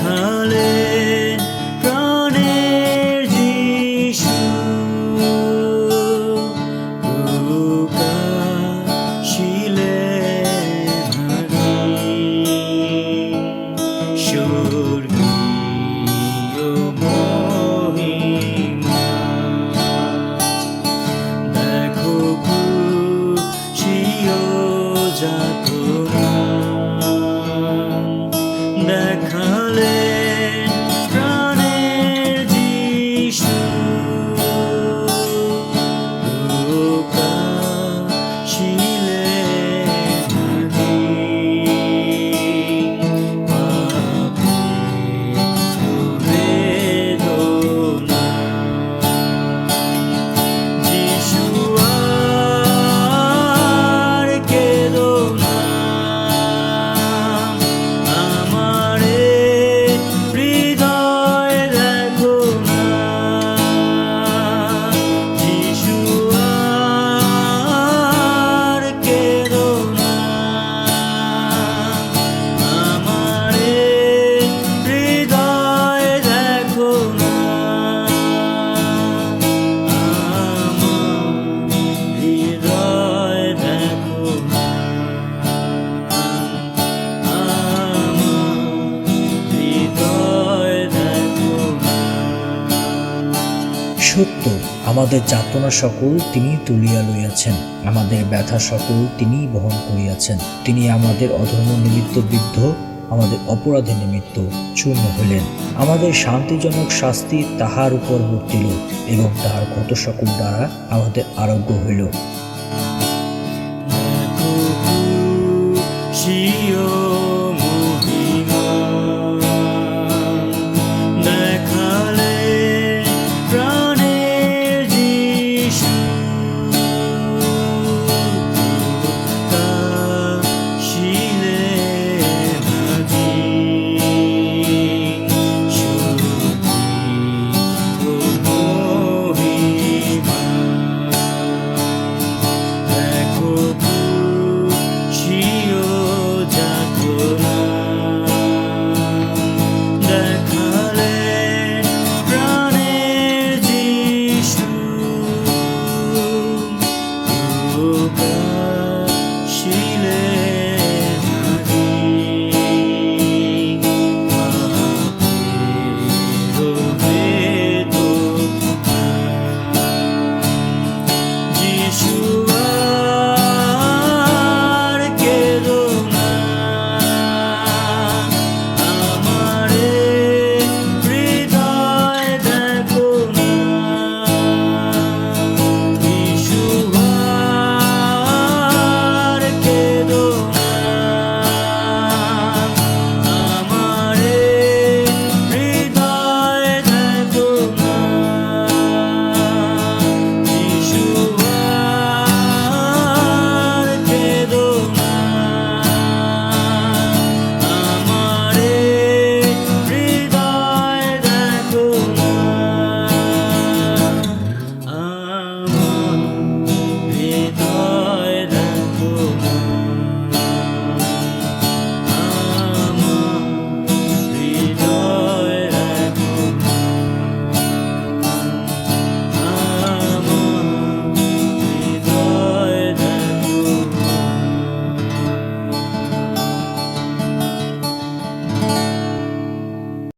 দেখালেন প্রাণের যিশু, প্রকাশিলেন স্বর্গীয় মহিমা। দেখো খুশিও যাতনা, দেখালেন প্রাণের যিশু, প্রকাশিলেন পাপের বেদনা। যিশু আর কেঁদো না, আমারে হৃদয় দেখো না। যিশু আর কেঁদো না, আমারে হৃদয় দেখো না। হৃদয় দেখো না, হৃদয় দেখো না। সত্য, আমাদের যাতনা সকল তিনি তুলিয়া লইয়াছেন, আমাদের ব্যথা সকল তিনি বহন করিয়াছেন। তিনি আমাদের অধর্ম নিমিত্ত বিদ্ধ, আমাদের অপরাধের নিমিত্ত চূর্ণ হইলেন। আমাদের শান্তিজনক শাস্তি তাহার উপর বর্তিল, এবং তাহার ক্ষত সকল দ্বারা আমাদের আরোগ্য হইল।